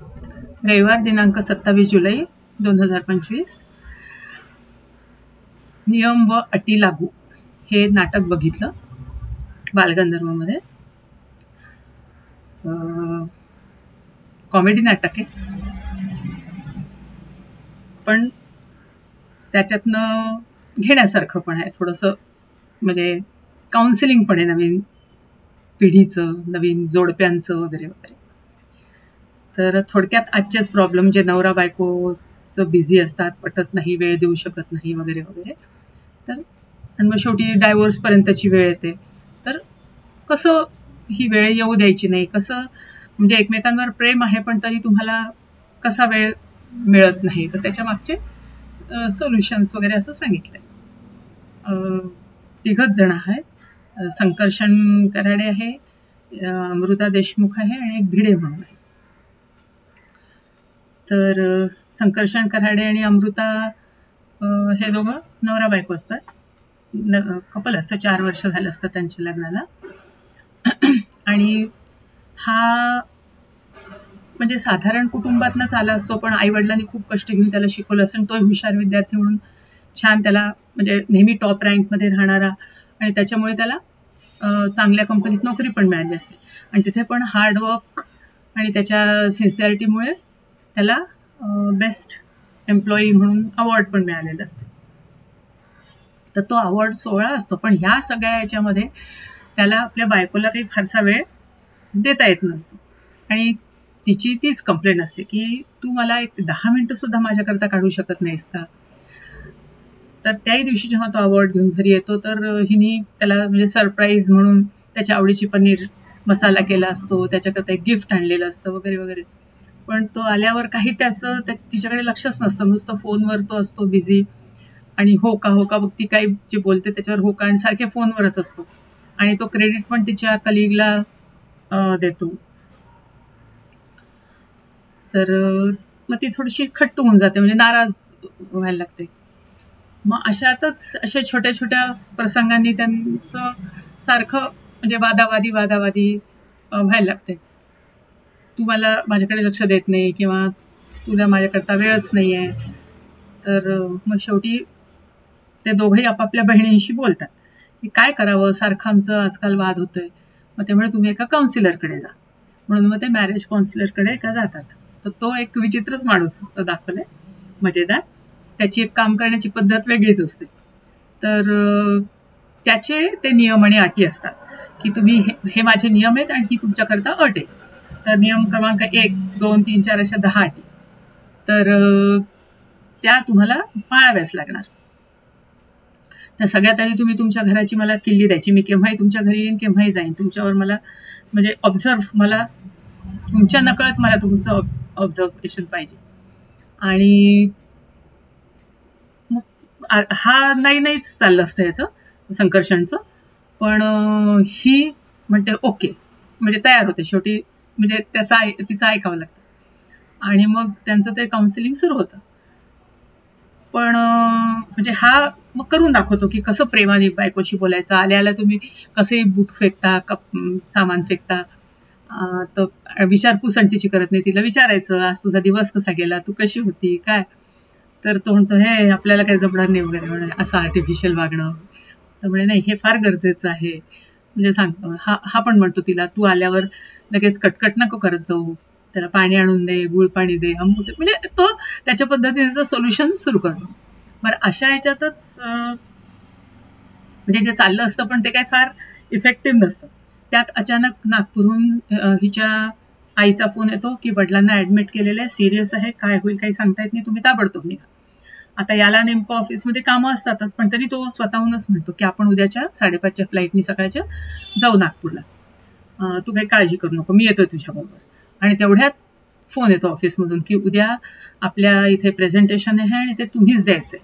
रविवार दिनांक 27 जुलै 2025. नियम व अटी लागू हे नाटक बघितलं बालगंधर्वमध्ये. कॉमेडी नाटक आहे, पण त्याच्यातनं घेण्यासारखं पण आहे थोडंसं, म्हणजे काउन्सिलिंग पण आहे नवीन पिढीचं, नवीन जोडप्यांचं वगैरे वगैरे. तर थोडक्यात आजचेच प्रॉब्लेम जे नवरा बायकोचं बिझी असतात, पटत नाही, वेळ देऊ शकत नाही वगैरे वगैरे, तर आणि मग शेवटी डायव्होर्सपर्यंतची वेळ येते. तर कसं ही वेळ येऊ द्यायची नाही, कसं म्हणजे एकमेकांवर प्रेम आहे पण तरी तुम्हाला कसा वेळ मिळत नाही, तर त्याच्या मागचे सोल्युशन्स वगैरे असं सांगितलंय. तिघच जण आहेत, संकर्षण कराडे आहे, अमृता देशमुख आहे आणि एक भिडे म्हणून आहे. तर संकर्षण कराडे आणि अमृता हे दोघं नवरा बायको असतात, कपल असतं, 4 वर्ष झालं असतं त्यांच्या लग्नाला. आणि हा म्हणजे साधारण कुटुंबातनंच आला असतो, पण आई वडिलांनी खूप कष्ट घेऊन त्याला शिकवलं असं, तो हुशार विद्यार्थी म्हणून छान त्याला म्हणजे नेहमी टॉप रँकमध्ये राहणारा, आणि त्याच्यामुळे त्याला चांगल्या कंपनीत नोकरी पण मिळाली असते, आणि तिथे पण हार्डवर्क आणि त्याच्या सिन्सिअरिटीमुळे त्याला बेस्ट एम्प्लॉई म्हणून अवॉर्ड पण मिळालेला असते. तर तो अवॉर्ड सोहळा असतो, पण ह्या सगळ्या याच्यामध्ये त्याला आपल्या बायकोला काही फारसा वेळ देता येत नसतो, आणि तिची तीच कंप्लेंट असते की तू मला एक 10 मिनिटं सुद्धा माझ्याकरता काढू शकत नाहीस का. तर त्याही दिवशी जेव्हा तो अवॉर्ड घेऊन घरी येतो, तर हिने त्याला म्हणजे सरप्राईज म्हणून त्याच्या आवडीची पनीर मसाला केला असतो, त्याच्याकरता एक गिफ्ट आणलेलं असतं वगैरे वगैरे, पण तो आल्यावर काही त्याचं तिच्याकडे लक्षच नसतं, नुसतं फोनवर तो असतो बिझी, आणि हो का बघ ती काही जे बोलते त्याच्यावर हो का, आणि सारखे फोनवरच असतो, आणि तो क्रेडिट पण तिच्या कलिगला देतो. तर मग ती थोडीशी खट्टू होऊन जाते, म्हणजे नाराज व्हायला लागते. मग अशातच अशा छोट्या छोट्या प्रसंगांनी त्यांचं सारखं म्हणजे वादावादी व्हायला लागते. तू मला माझ्याकडे लक्ष देत नाही, किंवा तुला माझ्याकरता वेळच नाही आहे. तर मग शेवटी ते दोघंही आपापल्या बहिणींशी बोलतात की काय करावं, सारखं आमचं आजकाल वाद होतोय. मग त्यामुळे तुम्ही एका काउन्सिलरकडे जा, म्हणून मग ते मॅरेज काउन्सिलरकडे एका जातात. तर तो एक विचित्रच माणूस दाखवलाय, मजेदार. त्याची एक काम करण्याची पद्धत वेगळीच असते. तर त्याचे ते नियम आणि अटी असतात की तुम्ही हे माझे नियम आहेत आणि ही तुमच्याकरता अट आहे. तर नियम क्रमांक 1, 2, 3, 4 अशा 10 अटी, तर त्या तुम्हाला पाळाव्याच लागणार. तर सगळ्यात आधी तुम्ही तुमच्या घराची मला किल्ली द्यायची, मी केव्हाही तुमच्या घरी येईन, केव्हाही जाईन, तुमच्यावर मला म्हणजे मला तुमच्या नकळत मला तुमचं ऑब्झर्वेशन पाहिजे. आणि मग हा नाहीच चाललं असतं याचं संकर्षणचं, पण ही म्हणते ओके, म्हणजे तयार होते शेवटी, म्हणजे तिचं ऐकावं लागतं, आणि मग त्यांचं ते काउन्सिलिंग सुरू होतं. पण म्हणजे हा मग करून दाखवतो की कसं प्रेमाने बायकोशी बोलायचं, आल्याला तुम्ही कसे बूट फेकता, सामान फेकता, तर विचारपूस आणि तिची करत नाही, तिला विचारायचं आज तुझा दिवस कसा गेला, तू कशी होती काय. तर तो म्हणतो हे आपल्याला काही जमणार नाही वगैरे म्हणे, असं आर्टिफिशियल वागणं. तर म्हणे नाही, हे फार गरजेचं आहे. म्हणजे सांग, हा पण म्हणतो तिला तू आल्यावर लगेच कटकट नको करत जाऊ, त्याला पाणी आणून दे, गुळ पाणी दे, म्हणजे तो त्याच्या पद्धतीचं सोल्युशन सुरू करतो. बरं, अशा याच्यातच म्हणजे जे चाललं असतं पण ते काय फार इफेक्टिव्ह नसतं. त्यात अचानक नागपूरहून हिच्या आईचा फोन येतो की वडिलांना ऍडमिट केलेलं आहे, सिरियस आहे, काय होईल काही सांगता येत नाही, तुम्ही ताबडतोब निघा. आता याला नेमकं ऑफिसमध्ये कामं असतातच, पण तरी तो स्वतःहूनच म्हणतो की आपण उद्याच्या 5:30च्या फ्लाईटनी सकाळच्या जाऊ नागपूरला, तू काही काळजी करू नको, मी येतोय तुझ्याबरोबर. आणि तेवढ्यात फोन येतो ऑफिसमधून की उद्या आपल्या इथे प्रेझेंटेशन आहे आणि ते तुम्हीच द्यायचंय,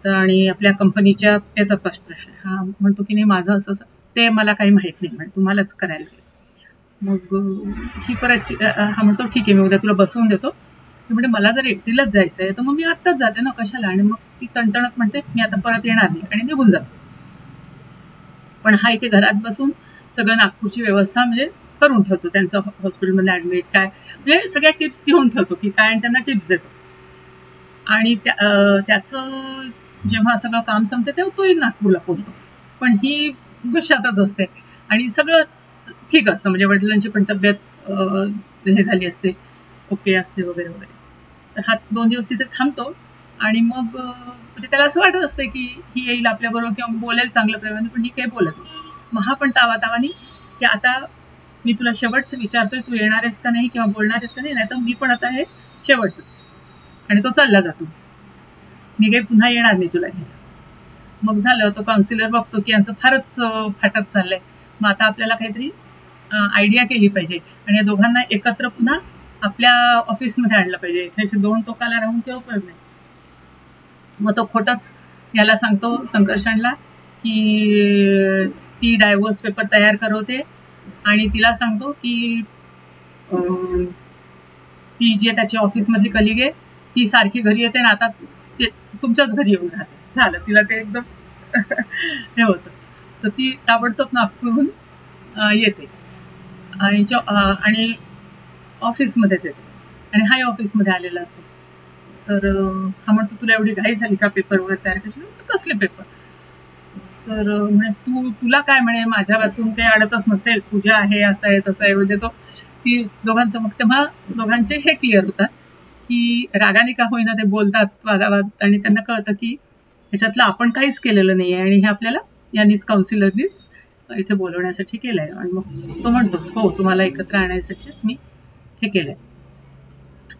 तर आणि आपल्या कंपनीच्या याचा प्रश्न. हा म्हणतो की नाही माझं असं ते मला काही माहित नाही, म्हणजे तुम्हालाच करायला लागेल. मग ही परत हा म्हणतो ठीक आहे, मी उद्या तुला बसवून देतो. म्हणजे मला जर एकटीलाच जायचंय तर मग मी आत्ताच जाते ना, कशाला. आणि मग ती तणतणत म्हणते मी आता परत येणार नाही, आणि निघून जाते. पण हा इथे घरात बसून सगळं नागपूरची व्यवस्था म्हणजे करून ठेवतो, त्यांचं हॉस्पिटलमध्ये ऍडमिट काय म्हणजे सगळ्या टिप्स घेऊन ठेवतो की काय, आणि त्यांना टिप्स देतो. आणि त्याचं जेव्हा सगळं काम संपतं तेव्हा तोही नागपूरला पोहोचतो. पण ही गुजरातच असते आणि सगळं ठीक असतं, म्हणजे वडिलांची पण तब्येत हे झाली असते, ओके असते वगैरे वगैरे. तर हा 2 दिवस तिथे थांबतो आणि मग म्हणजे त्याला असं वाटत असते की ही येईल आपल्याबरोबर किंवा बोलेल चांगलं प्रेमाने, पण ही काही बोलत नाही. मग हा पण तावातावानी की आता मी तुला शेवटचं विचारतोय, तू येणार आहेस का नाही किंवा बोलणार आहेस का नाही, नाहीतर मी पण आता हे शेवटचंच. आणि तो चालला जातो, मी काही पुन्हा येणार नाही तुला घ्यायला. मग झालं, तो काउन्सिलर बघतो की यांचं फारच फाटत चाललंय, मग आता आपल्याला काहीतरी आयडिया केली पाहिजे आणि या दोघांना एकत्र पुन्हा आपल्या ऑफिसमध्ये आणलं पाहिजे. इथे 2 टोकाला राहून ते उपयोग नाही. मग तो खोटच याला सांगतो संकर्षणला की ती डायव्होर्स पेपर तयार करवते आणि तिला सांगतो की ती जे त्याच्या ऑफिसमधली कलिग आहे ती सारखी घरी येते ना, आता ते तुमच्याच घरी येऊन राहते. झालं, तिला ते एकदम हे होतं. तर ती ताबडतोब नागपूरहून येते आणि ऑफिसमध्येच येते आणि हाही ऑफिसमध्ये आलेला असतो. तर हा म्हणतो, तुला एवढी घाई झाली का पेपर वगैरे तयार करायची? कसले पेपर? तर म्हणे तुला काय म्हणे, माझ्या वाचून काही अडतच नसेल, पूजा आहे, असं आहे तसं आहे. म्हणजे तो ती दोघांचं मग तेव्हा दोघांचे हे क्लिअर होतात की रागाने का होईना ते बोलतात वादावाद, आणि त्यांना कळतं की ह्याच्यातलं आपण काहीच केलेलं नाही आहे आणि हे आपल्याला यांनीच काउन्सिलरनीच इथे बोलवण्यासाठी केलंय. आणि मग तो म्हणतोच, हो तुम्हाला एकत्र आणण्यासाठीच मी हे केलंय.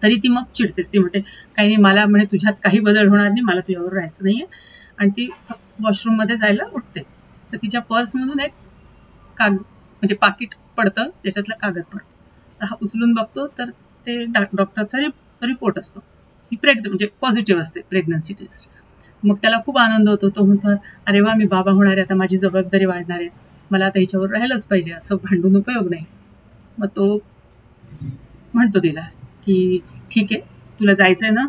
तरी ती मग चिडतेच, ती म्हणते काही नाही, मला म्हणे तुझ्यात काही बदल होणार नाही, मला तुझ्यावर राहायचं नाहीये. आणि ती वॉशरूम मध्ये जायला उठते, तर तिच्या पर्समधून एक म्हणजे पाकिट पडतं, त्याच्यातलं कागद पडतं. तर हा उचलून बघतो, तर ते डॉक्टरचा रिपोर्ट असतो, ही म्हणजे पॉझिटिव्ह असते प्रेग्नन्सी टेस्ट. मग त्याला खूप आनंद होतो. तो म्हणतो, अरे वा, मी बाबा होणार आहे, आता माझी जबाबदारी वाढणार आहे, मला आता हिच्यावर राहायलाच पाहिजे, असं भांडून उपयोग नाही. मग तो म्हणतो तिला की ठीक आहे, तुला जायचंय ना,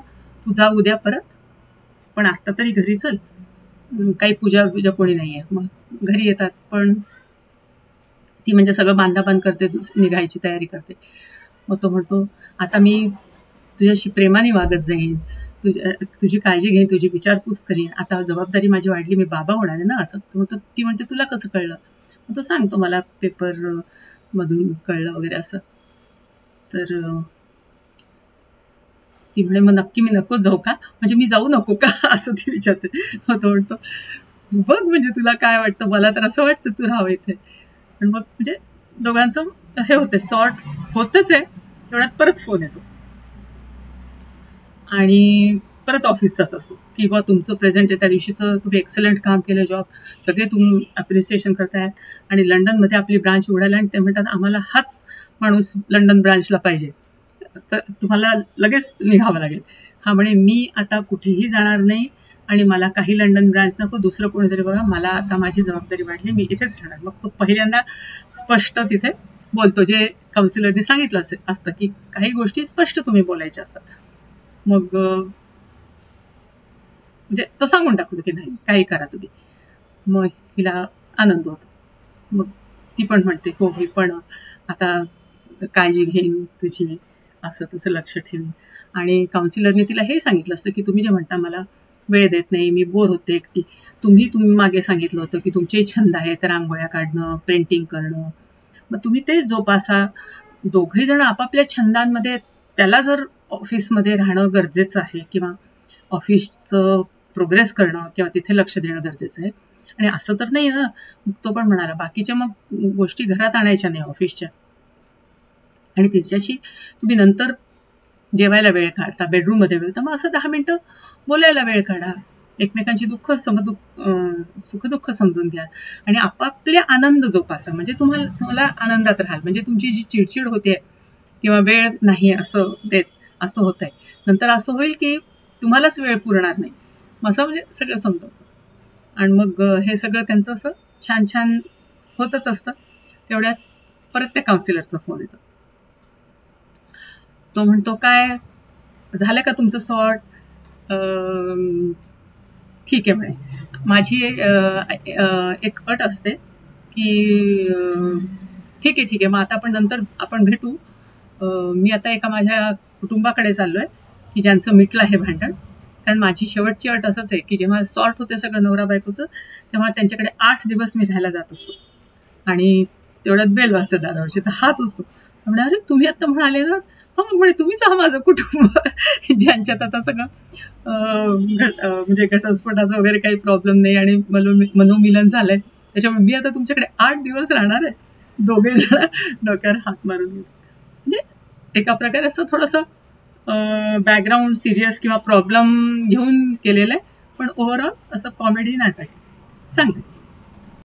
तू जा उद्या परत, पण आता तरी घरी चल, काही पूजा कोणी नाहीये. मग घरी येतात, पण ती म्हणजे सगळं बांधाबांध करते, निघायची तयारी करते. मग तो म्हणतो, आता मी तुझ्याशी प्रेमाने वागत जाईन, तुझी काळजी घेईन, तुझी विचारपूस करीन, आता जबाबदारी माझी वाढली, मी बाबा होणार आहे ना, असं. ती म्हणते, तुला कसं कळलं? मग तो सांगतो, मला पेपर मधून कळलं वगैरे असं. तर ती म्हणे, मग नक्की मी नको जाऊ का? म्हणजे मी जाऊ नको का? असं ती विचारते. तो म्हणतो, बघ म्हणजे तुला काय वाटतं, मला तर असं वाटतं तू राहावं इथे. आणि मग म्हणजे दोघांचं हे होते, सॉर्ट होतच आहे. तेवढ्यात परत फोन येतो आणि परत ऑफिसचाच असतो की बा तुमचं प्रेझेंट आहे, त्या दिवशीचं तुम्ही एक्सलंट काम केलं, जॉब सगळे तुम्ही अप्रिसिएशन करतायत आणि लंडनमध्ये आपली ब्रांच उघडायला, आणि ते म्हणतात आम्हाला हाच माणूस लंडन ब्रांचला पाहिजे, तर तुम्हाला लगेच निघावं लागेल. हा म्हणे, मी आता कुठेही जाणार नाही आणि मला काही लंडन ब्रांच नको, दुसरं कोणीतरी बघा, मला आता माझी जबाबदारी वाढली, मी इथेच राहणार. मग तो पहिल्यांदा स्पष्ट तिथे बोलतो, जे काउन्सिलरने सांगितलं असतं की काही गोष्टी स्पष्ट तुम्ही बोलायच्या असतात. मग म्हणजे तो सांगून टाकतो की नाही, काही करा तुम्ही. मग हिला आनंद होतो. मग ती पण म्हणते, हो मी पण आता काळजी घेईन तुझी, असं तसं लक्ष ठेवीन. आणि काउन्सिलरने तिला हे सांगितलं असतं की तुम्ही जे म्हणता मला वेळ देत नाही, मी बोर होते एकटी, तुम्ही मागे सांगितलं होतं की तुमचे छंद आहेत रांगोळ्या काढणं, पेंटिंग करणं, मग तुम्ही ते जोपासा. दोघे जण आपापल्या छंदांमध्ये, त्याला जर ऑफिसमध्ये राहणं गरजेचं आहे किंवा ऑफिसचं प्रोग्रेस करणं किंवा तिथे लक्ष देणं गरजेचं आहे, आणि असं तर नाही ना. मग तो पण म्हणाला, बाकीच्या मग गोष्टी घरात आणायच्या नाही ऑफिसच्या, आणि तिच्याशी तुम्ही नंतर जेवायला वेळ काढता, बेडरूम मध्ये वेळ, तर मग असं 10 मिनिटं बोलायला वेळ काढा, एकमेकांची सुखदुःख समजून घ्या आणि आपापले आनंद जोपासा. म्हणजे तुम्हाला आनंदात राहाल, म्हणजे तुमची जी चिडचिड होते किंवा वेळ नाही असं होत आहे, नंतर असं होईल की तुम्हालाच वेळ पुरणार नाही, असं म्हणजे सगळं समजवतं. आणि मग हे सगळं त्यांचं असं छान छान होतच असतं. तेवढ्यात परत त्या काउन्सिलरचा फोन येतो. तो म्हणतो, काय झालं का तुमचं सॉर्ट? ठीक आहे म्हणे, माझी एक अट असते की ठीक आहे, मग आता आपण नंतर आपण भेटू. मी आता एका माझ्या कुटुंबाकडे चाललोय की ज्यांचं मिटलं आहे भांडण. कारण माझी शेवटची अट असंच आहे की जेव्हा सॉर्ट होते सगळं नवरा बायकोचं, तेव्हा त्यांच्याकडे 8 दिवस मी राहायला जात असतो आणि तेवढ्यात बेल वाजते दारावरची. तर हाच असतो. म्हणजे अरे तुम्ही आता म्हणाले ना, मग म्हणे तुम्हीच हा माझं कुटुंब ज्यांच्यात आता सगळं म्हणजे घटस्फोटाचा वगैरे काही प्रॉब्लेम नाही आणि मनोमिलन झालंय, त्याच्यामुळे मी आता तुमच्याकडे 8 दिवस राहणार आहे. दोघे जण डोक्यावर हात मारून घेतात. म्हणजे एका प्रकारे असं थोडंसं बॅकग्राऊंड सिरियस किंवा प्रॉब्लेम घेऊन केलेलं आहे, पण ओव्हरऑल असं कॉमेडी नाटक आहे. सांगते.